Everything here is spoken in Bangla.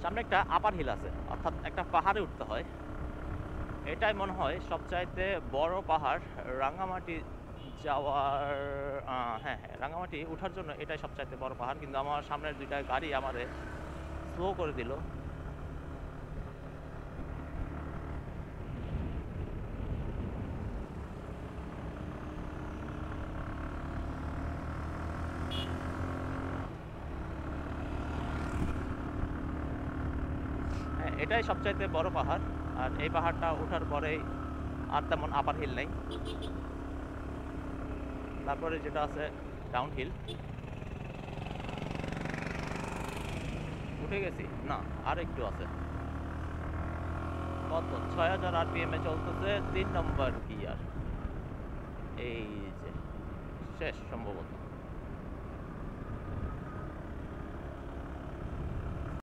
সামনে একটা আপার হিল আছে, অর্থাৎ একটা পাহাড়ে উঠতে হয়। এটাই মনে হয় সবচাইতে বড় পাহাড় রাঙ্গামাটি যাওয়ার। হ্যাঁ হ্যাঁ, রাঙ্গামাটি ওঠার জন্য এটাই সবচাইতে বড় পাহাড়, কিন্তু আমার সামনের দুইটা গাড়ি আমারে স্লো করে দিল। হ্যাঁ, এটাই সবচাইতে বড় পাহাড়। আর এই পাহাড়টা ওঠার পরেই আর তেমন আপার হিল নেই। তারপরে যেটা আছে ডাউন হিল। উঠে গেছি না, আর একটু আছে। কত 6000 RPM এ চলতেছে 3 নম্বর গিয়ার। এই যে শেষ সম্ভবত।